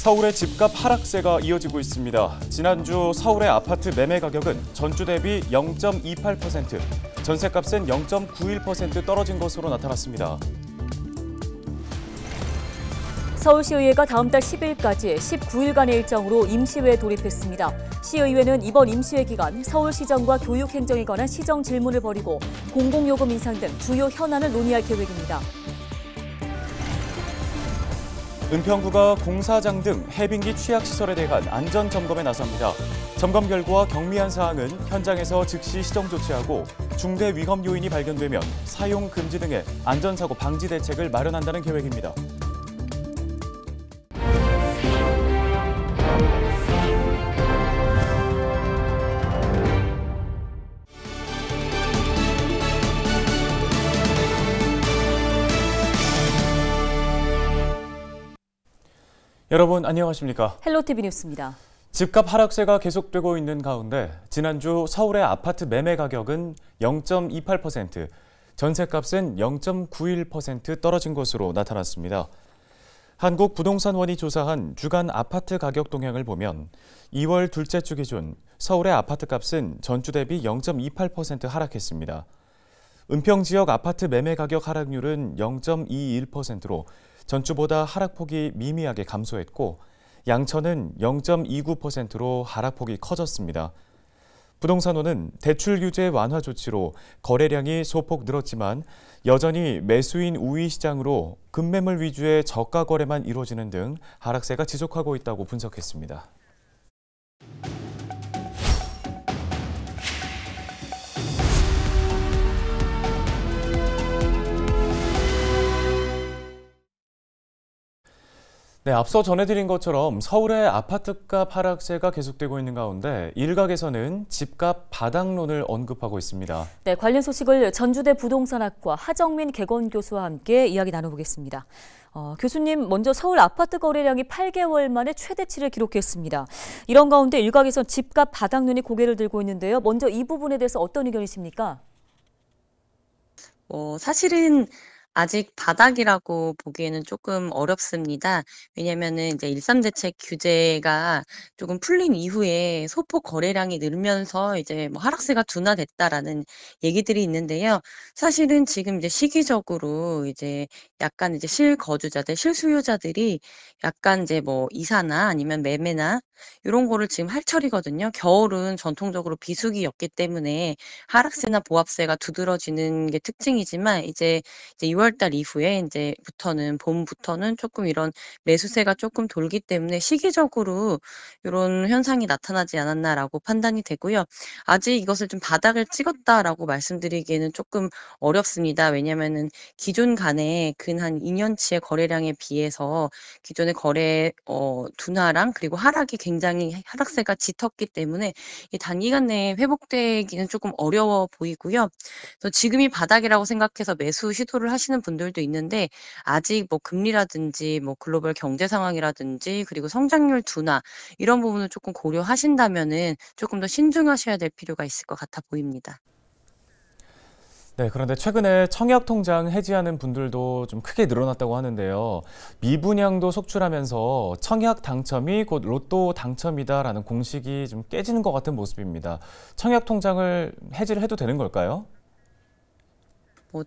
서울의 집값 하락세가 이어지고 있습니다. 지난주 서울의 아파트 매매 가격은 전주 대비 0.28%, 전셋값은 0.91% 떨어진 것으로 나타났습니다. 서울시의회가 다음 달 10일까지 19일간의 일정으로 임시회에 돌입했습니다. 시의회는 이번 임시회 기간 서울시정과 교육행정에 관한 시정 질문을 벌이고 공공요금 인상 등 주요 현안을 논의할 계획입니다. 은평구가 공사장 등 해빙기 취약시설에 대한 안전점검에 나섭니다. 점검 결과 경미한 사항은 현장에서 즉시 시정 조치하고 중대 위험 요인이 발견되면 사용 금지 등의 안전사고 방지 대책을 마련한다는 계획입니다. 여러분 안녕하십니까? 헬로티비 뉴스입니다. 집값 하락세가 계속되고 있는 가운데 지난주 서울의 아파트 매매 가격은 0.28%, 전셋값은 0.91% 떨어진 것으로 나타났습니다. 한국부동산원이 조사한 주간 아파트 가격 동향을 보면 2월 둘째 주 기준 서울의 아파트값은 전주 대비 0.28% 하락했습니다. 은평 지역 아파트 매매 가격 하락률은 0.21%로 전주보다 하락폭이 미미하게 감소했고 양천은 0.29%로 하락폭이 커졌습니다. 부동산원은 대출 규제 완화 조치로 거래량이 소폭 늘었지만 여전히 매수인 우위 시장으로 급매물 위주의 저가 거래만 이루어지는 등 하락세가 지속하고 있다고 분석했습니다. 네, 앞서 전해드린 것처럼 서울의 아파트값 하락세가 계속되고 있는 가운데 일각에서는 집값 바닥론을 언급하고 있습니다. 네, 관련 소식을 전주대 부동산학과 하정민 개건교수와 함께 이야기 나눠보겠습니다. 교수님, 먼저 서울 아파트 거래량이 8개월 만에 최대치를 기록했습니다. 이런 가운데 일각에선 집값 바닥론이 고개를 들고 있는데요. 먼저 이 부분에 대해서 어떤 의견이십니까? 사실은 아직 바닥이라고 보기에는 조금 어렵습니다. 왜냐면은 이제 13 대책 규제가 조금 풀린 이후에 소폭 거래량이 늘면서 이제 뭐 하락세가 둔화됐다라는 얘기들이 있는데요. 사실은 지금 이제 시기적으로 이제 약간 이제 실거주자들, 실수요자들이 약간 이제 뭐 이사나 아니면 매매나 요런 거를 지금 할 철이거든요. 겨울은 전통적으로 비수기였기 때문에 하락세나 보합세가 두드러지는 게 특징이지만 이제 2월 달 이후에 인제부터는 봄부터는 쪼끔 이런 매수세가 쪼끔 돌기 때문에 시기적으로 요런 현상이 나타나지 않았나라고 판단이 되고요. 아직 이것을 좀 '바닥을 찍었다.'라고 말씀드리기에는 쪼끔 어렵습니다. 왜냐면은 기존 간의 근 한 2 년치의 거래량에 비해서 기존의 거래 둔화랑 그리고 하락이 굉장히 하락세가 짙었기 때문에 이 단기간 내에 회복되기는 쪼끔 어려워 보이고요. 그래서 지금이 바닥이라고 생각해서 매수 시도를 하시는 분들도 있는데 아직 뭐 금리라든지 뭐 글로벌 경제 상황이라든지 그리고 성장률 둔화 이런 부분을 조금 고려하신다면은 조금 더 신중하셔야 될 필요가 있을 것 같아 보입니다. 네, 그런데 최근에 청약 통장 해지하는 분들도 좀 크게 늘어났다고 하는데요. 미분양도 속출하면서 청약 당첨이 곧 로또 당첨이다라는 공식이 좀 깨지는 것 같은 모습입니다. 청약 통장을 해지를 해도 되는 걸까요?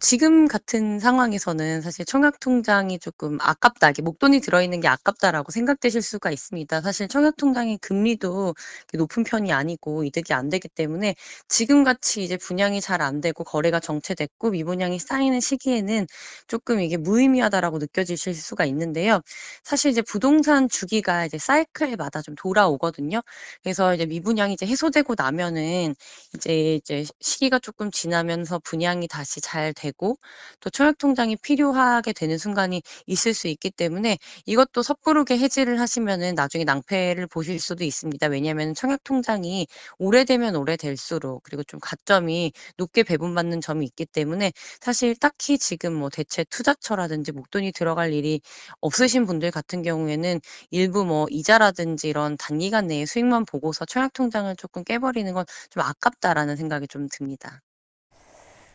지금 같은 상황에서는 사실 청약통장이 조금 아깝다, 이게 목돈이 들어있는 게 아깝다라고 생각되실 수가 있습니다. 사실 청약통장의 금리도 높은 편이 아니고 이득이 안 되기 때문에 지금같이 이제 분양이 잘 안 되고 거래가 정체됐고 미분양이 쌓이는 시기에는 조금 이게 무의미하다라고 느껴지실 수가 있는데요. 사실 이제 부동산 주기가 이제 사이클마다 좀 돌아오거든요. 그래서 이제 미분양이 이제 해소되고 나면은 이제 시기가 조금 지나면서 분양이 다시 잘 되고 또 청약통장이 필요하게 되는 순간이 있을 수 있기 때문에 이것도 섣부르게 해지를 하시면은 나중에 낭패를 보실 수도 있습니다. 왜냐하면 청약통장이 오래되면 오래될수록 그리고 좀 가점이 높게 배분받는 점이 있기 때문에 사실 딱히 지금 뭐 대체 투자처라든지 목돈이 들어갈 일이 없으신 분들 같은 경우에는 일부 뭐 이자라든지 이런 단기간 내에 수익만 보고서 청약통장을 조금 깨버리는 건 좀 아깝다라는 생각이 좀 듭니다.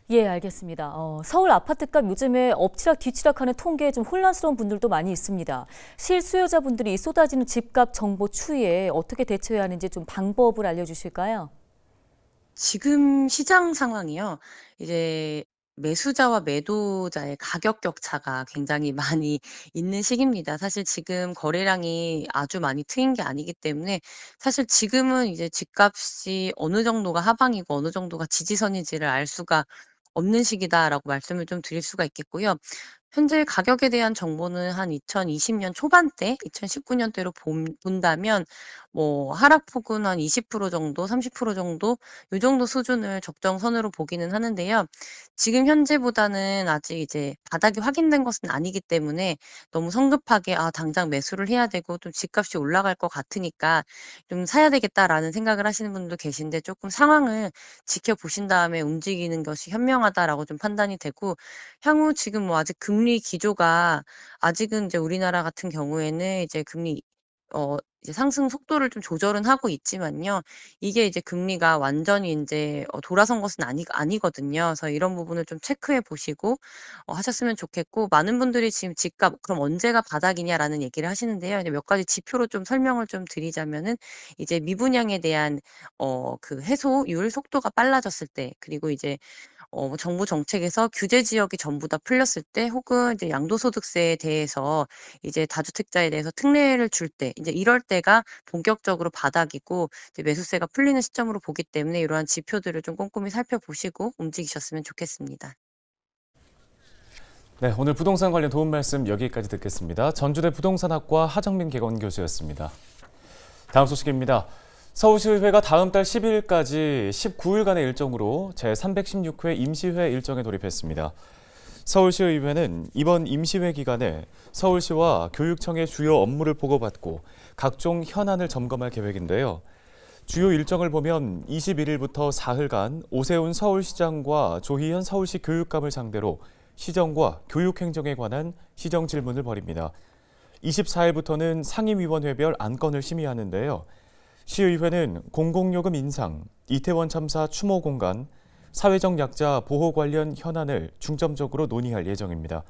예, 알겠습니다. 서울 아파트값 요즘에 엎치락 뒤치락하는 통계에 좀 혼란스러운 분들도 많이 있습니다. 실수요자분들이 쏟아지는 집값 정보 추이에 어떻게 대처해야 하는지 좀 방법을 알려주실까요? 지금 시장 상황이요. 이제 매수자와 매도자의 가격 격차가 굉장히 많이 있는 시기입니다. 사실 지금 거래량이 아주 많이 트인 게 아니기 때문에 사실 지금은 이제 집값이 어느 정도가 하방이고 어느 정도가 지지선인지를 알 수가 없는 시기다라고 말씀을 좀 드릴 수가 있겠고요. 현재 가격에 대한 정보는 한 2020년 초반대, 2019년대로 본다면 뭐 하락폭은 한 20% 정도, 30% 정도 요 정도 수준을 적정선으로 보기는 하는데요. 지금 현재보다는 아직 이제 바닥이 확인된 것은 아니기 때문에 너무 성급하게 '아 당장 매수를 해야 되고 좀 집값이 올라갈 것 같으니까 좀 사야 되겠다.'라는 생각을 하시는 분도 계신데 조금 상황을 지켜보신 다음에 움직이는 것이 현명하다라고 좀 판단이 되고 향후 지금 뭐 아직 금리 기조가 아직은 이제 우리나라 같은 경우에는 이제 금리 이제 상승 속도를 좀 조절은 하고 있지만요. 이게 이제 금리가 완전히 인제 돌아선 것은 아니거든요. 그래서 이런 부분을 좀 체크해 보시고 하셨으면 좋겠고 많은 분들이 지금 집값 "그럼 언제가 바닥이냐?"라는 얘기를 하시는데요. 이제 몇 가지 지표로 좀 설명을 좀 드리자면은 이제 미분양에 대한 그 해소율 속도가 빨라졌을 때 그리고 이제 뭐 정부 정책에서 규제 지역이 전부 다 풀렸을 때 혹은 이제 양도소득세에 대해서 이제 다주택자에 대해서 특례를 줄 때 인제 이럴 때가 본격적으로 바닥이고 이제 매수세가 풀리는 시점으로 보기 때문에 이러한 지표들을 좀 꼼꼼히 살펴보시고 움직이셨으면 좋겠습니다. 네, 오늘 부동산 관련 도움 말씀 여기까지 듣겠습니다. 전주대 부동산학과 하정민 개건 교수였습니다. 다음 소식입니다. 서울시의회가 다음 달 10일까지 19일간의 일정으로 제316회 임시회 일정에 돌입했습니다. 서울시의회는 이번 임시회 기간에 서울시와 교육청의 주요 업무를 보고받고 각종 현안을 점검할 계획인데요. 주요 일정을 보면 21일부터 사흘간 오세훈 서울시장과 조희연 서울시 교육감을 상대로 시정과 교육행정에 관한 시정 질문을 벌입니다. 24일부터는 상임위원회별 안건을 심의하는데요. 시의회는 공공요금 인상, 이태원 참사 추모 공간, 사회적 약자 보호 관련 현안을 중점적으로 논의할 예정입니다.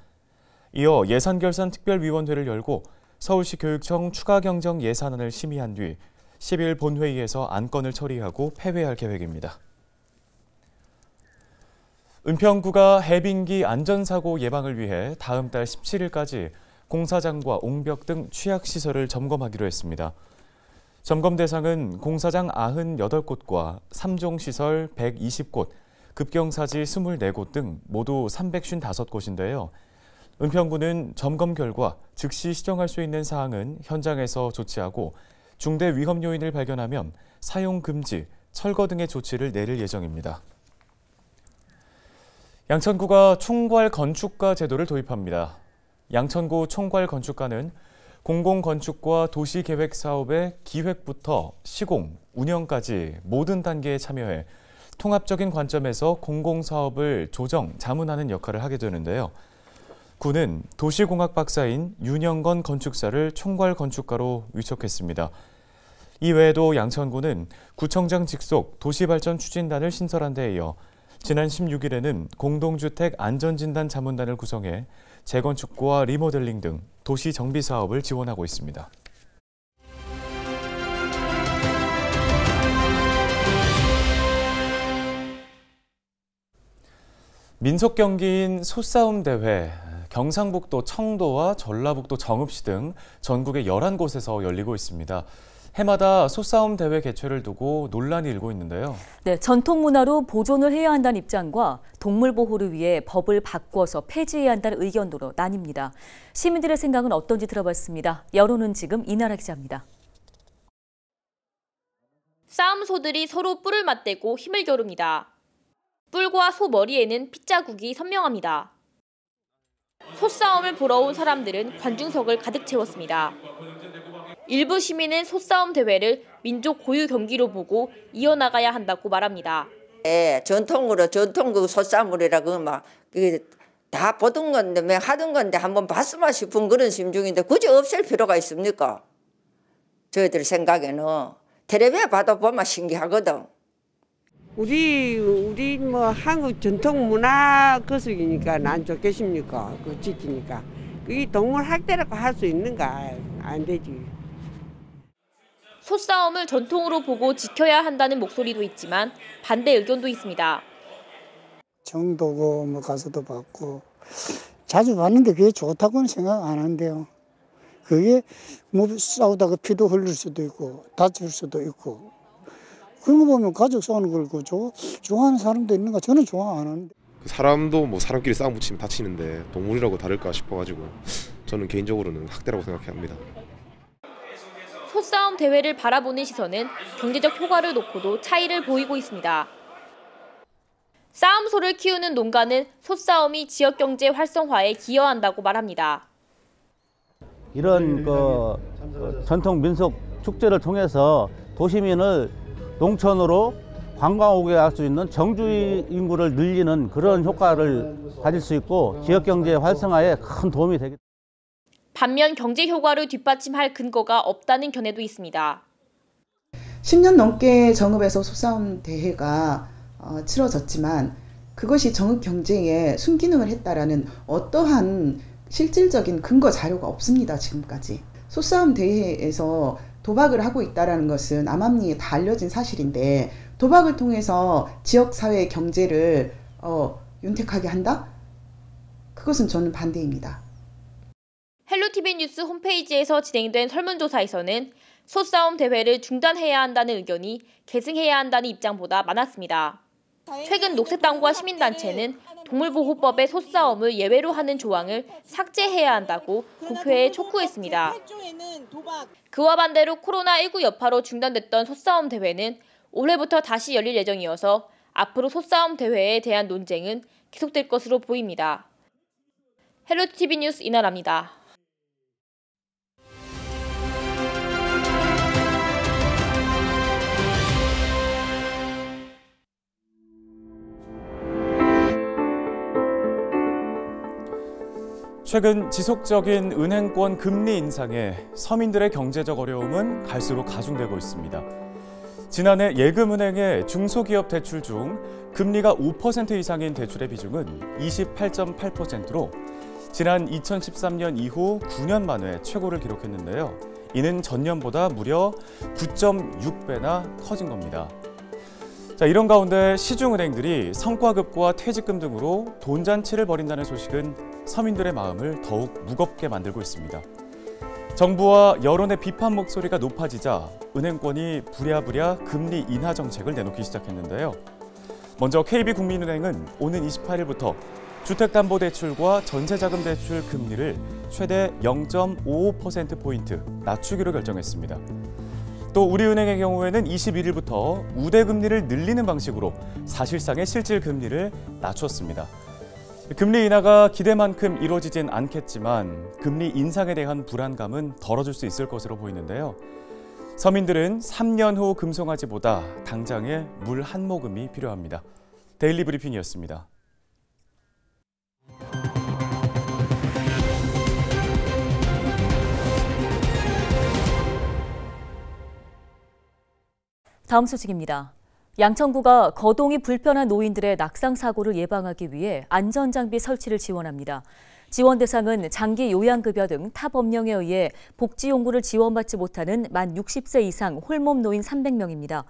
이어 예산결산특별위원회를 열고 서울시 교육청 추가 경정 예산안을 심의한 뒤 10일 본회의에서 안건을 처리하고 폐회할 계획입니다. 은평구가 해빙기 안전사고 예방을 위해 다음 달 17일까지 공사장과 옹벽 등 취약시설을 점검하기로 했습니다. 점검 대상은 공사장 98곳과 3종시설 120곳, 급경사지 24곳 등 모두 355곳인데요. 은평구는 점검 결과 즉시 시정할 수 있는 사항은 현장에서 조치하고 중대 위험 요인을 발견하면 사용 금지, 철거 등의 조치를 내릴 예정입니다. 양천구가 총괄 건축가 제도를 도입합니다. 양천구 총괄 건축가는 공공건축과 도시계획 사업의 기획부터 시공, 운영까지 모든 단계에 참여해 통합적인 관점에서 공공사업을 조정, 자문하는 역할을 하게 되는데요. 구는 도시공학 박사인 윤영건 건축사를 총괄 건축가로 위촉했습니다. 이 외에도 양천구는 구청장 직속 도시발전 추진단을 신설한 데 이어 지난 16일에는 공동주택 안전진단 자문단을 구성해 재건축과 리모델링 등 도시 정비 사업을 지원하고 있습니다. 민속 경기인 솥싸움 대회, 경상북도 청도와 전라북도 정읍시 등 전국의 11곳에서 열리고 있습니다. 해마다 솥싸움 대회 개최를 두고 논란이 일고 있는데요. 네, 전통 문화로 보존을 해야 한다는 입장과 동물 보호를 위해 법을 바꿔서 폐지해야 한다는 의견으로 나뉩니다. 시민들의 생각은 어떤지 들어봤습니다. 여론은 지금 이나라 기자입니다. 싸움소들이 서로 뿔을 맞대고 힘을 겨룹니다. 뿔과 소 머리에는 핏자국이 선명합니다. 솥싸움을 보러 온 사람들은 관중석을 가득 채웠습니다. 일부 시민은 솥싸움 대회를 민족 고유 경기로 보고 이어나가야 한다고 말합니다. 전통으로 전통국 솥싸움이라고 막 다 보던 건데 하던 건데 한번 봤으면 싶은 그런 심중인데 굳이 없앨 필요가 있습니까? 저희들 생각에는 텔레비에 봐도 보면 신기하거든. 우리 뭐 한국 전통 문화 거석이니까 안 좋겠습니까? 그 지키니까. 이 동물 학대라고 할 수 있는가? 안 되지. 소싸움을 전통으로 보고 지켜야 한다는 목소리도 있지만 반대 의견도 있습니다. 정도고 뭐 가서도 봤고 자주 봤는데 그게 좋다고는 생각 안 한대요. 그게 뭐 싸우다가 피도 흘릴 수도 있고 다칠 수도 있고 그런 거 보면 가족 싸우는 걸 좋아하는 사람도 있는가? 저는 좋아 안 하는데. 사람도 뭐 사람끼리 싸움 붙이면 다치는데 동물이라고 다를까 싶어가지고 저는 개인적으로는 학대라고 생각합니다. 소싸움 대회를 바라보는 시선은 경제적 효과를 놓고도 차이를 보이고 있습니다. 싸움소를 키우는 농가는 소싸움이 지역 경제 활성화에 기여한다고 말합니다. 이런 전통 민속 축제를 통해서 도시민을 농촌으로 관광 오게 할 수 있는 정주 인구를 늘리는 그런 효과를 가질 수 있고 지역 경제 활성화에 큰 도움이 되겠습니다. 반면 경제 효과를 뒷받침할 근거가 없다는 견해도 있습니다. 10년 넘게 정읍에서 소싸움 대회가 치러졌지만 그것이 정읍 경제에 순기능을 했다라는 어떠한 실질적인 근거 자료가 없습니다. 지금까지. 소싸움 대회에서 도박을 하고 있다는 것은 암암리에 다 알려진 사실인데 도박을 통해서 지역사회 경제를 윤택하게 한다? 그것은 저는 반대입니다. 헬로티비 뉴스 홈페이지에서 진행된 설문조사에서는 소싸움 대회를 중단해야 한다는 의견이 계승해야 한다는 입장보다 많았습니다. 최근 녹색당과 시민단체는 동물보호법의 소싸움을 예외로 하는 조항을 삭제해야 한다고 국회에 촉구했습니다. 그와 반대로 코로나19 여파로 중단됐던 소싸움 대회는 올해부터 다시 열릴 예정이어서 앞으로 소싸움 대회에 대한 논쟁은 계속될 것으로 보입니다. 헬로티비 뉴스 이나라입니다. 최근 지속적인 은행권 금리 인상에 서민들의 경제적 어려움은 갈수록 가중되고 있습니다. 지난해 예금은행의 중소기업 대출 중 금리가 5% 이상인 대출의 비중은 28.8%로 지난 2013년 이후 9년 만에 최고를 기록했는데요. 이는 전년보다 무려 9.6배나 커진 겁니다. 자, 이런 가운데 시중은행들이 성과급과 퇴직금 등으로 돈잔치를 벌인다는 소식은 서민들의 마음을 더욱 무겁게 만들고 있습니다. 정부와 여론의 비판 목소리가 높아지자 은행권이 부랴부랴 금리 인하 정책을 내놓기 시작했는데요. 먼저 KB국민은행은 오는 28일부터 주택담보대출과 전세자금대출 금리를 최대 0.55%포인트 낮추기로 결정했습니다. 또 우리은행의 경우에는 21일부터 우대금리를 늘리는 방식으로 사실상의 실질 금리를 낮췄습니다. 금리 인하가 기대만큼 이루어지진 않겠지만 금리 인상에 대한 불안감은 덜어줄 수 있을 것으로 보이는데요. 서민들은 3년 후 금송아지보다 당장에 물 한 모금이 필요합니다. 데일리 브리핑이었습니다. 다음 소식입니다. 양천구가 거동이 불편한 노인들의 낙상 사고를 예방하기 위해 안전장비 설치를 지원합니다. 지원 대상은 장기 요양급여 등 타 법령에 의해 복지용구를 지원받지 못하는 만 60세 이상 홀몸 노인 300명입니다.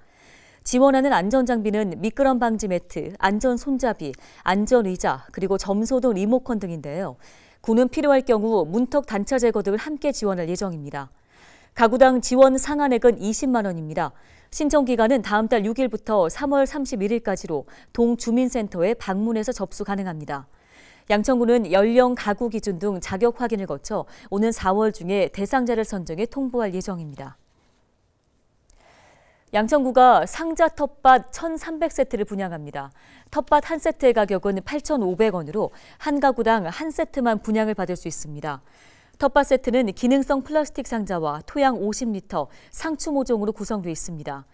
지원하는 안전장비는 미끄럼 방지 매트, 안전 손잡이, 안전 의자, 그리고 점소등 리모컨 등인데요. 구는 필요할 경우 문턱 단차 제거 등을 함께 지원할 예정입니다. 가구당 지원 상한액은 20만 원입니다. 신청 기간은 다음 달 6일부터 3월 31일까지로 동주민센터에 방문해서 접수 가능합니다. 양천구는 연령, 가구 기준 등 자격 확인을 거쳐 오는 4월 중에 대상자를 선정해 통보할 예정입니다. 양천구가 상자 텃밭 1,300세트를 분양합니다. 텃밭 한 세트의 가격은 8,500원으로 한 가구당 한 세트만 분양을 받을 수 있습니다. 텃밭 세트는 기능성 플라스틱 상자와 토양 50리터, 상추 모종으로 구성되어 있습니다.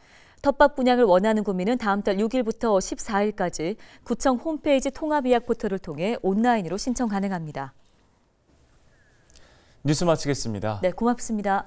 텃밭 분양을 원하는 구민은 다음 달 6일부터 14일까지 구청 홈페이지 통합예약 포털을 통해 온라인으로 신청 가능합니다. 뉴스 마치겠습니다. 네, 고맙습니다.